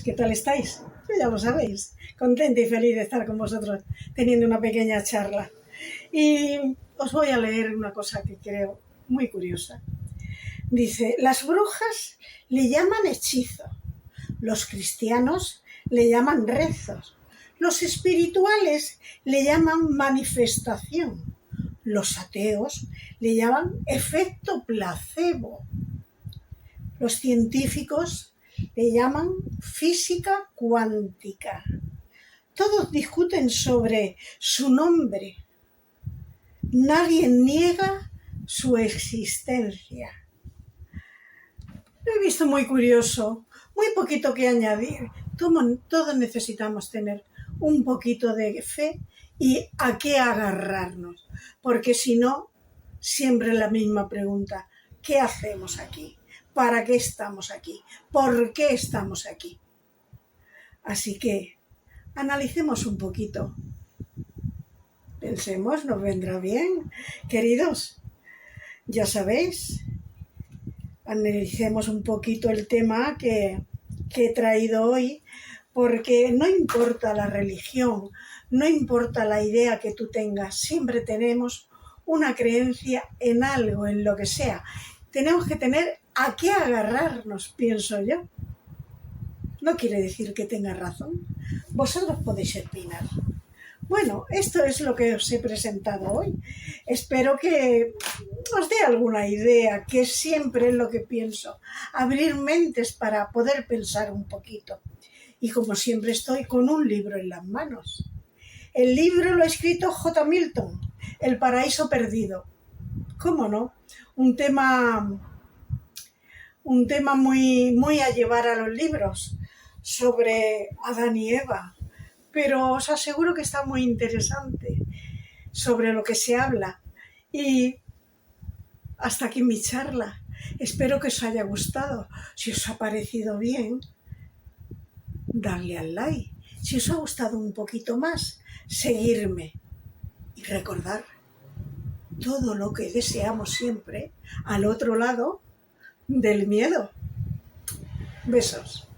¿Qué tal estáis? Ya lo sabéis, contenta y feliz de estar con vosotros teniendo una pequeña charla. Y os voy a leer una cosa que creo muy curiosa. Dice, las brujas le llaman hechizo, los cristianos le llaman rezos, los espirituales le llaman manifestación, los ateos le llaman efecto placebo, los científicos le llaman física cuántica. Todos discuten sobre su nombre. Nadie niega su existencia. Lo he visto muy curioso, muy poquito que añadir. Todos necesitamos tener un poquito de fe y a qué agarrarnos, porque si no, siempre la misma pregunta, ¿qué hacemos aquí? ¿Para qué estamos aquí? ¿Por qué estamos aquí? Así que analicemos un poquito. Pensemos, nos vendrá bien. Queridos, ya sabéis, analicemos un poquito el tema que he traído hoy, porque no importa la religión, no importa la idea que tú tengas, siempre tenemos una creencia en algo, en lo que sea. Tenemos que tener a qué agarrarnos, pienso yo. No quiere decir que tenga razón. Vosotros podéis opinar. Bueno, esto es lo que os he presentado hoy. Espero que os dé alguna idea, que siempre es lo que pienso. Abrir mentes para poder pensar un poquito. Y como siempre estoy con un libro en las manos. El libro lo ha escrito J. Milton, El paraíso perdido. ¿Cómo no? Un tema muy a llevar a los libros sobre Adán y Eva. Pero os aseguro que está muy interesante sobre lo que se habla. Y hasta aquí mi charla. Espero que os haya gustado. Si os ha parecido bien, darle al like. Si os ha gustado un poquito más, seguirme. Y recordar todo lo que deseamos siempre al otro lado del miedo. Besos.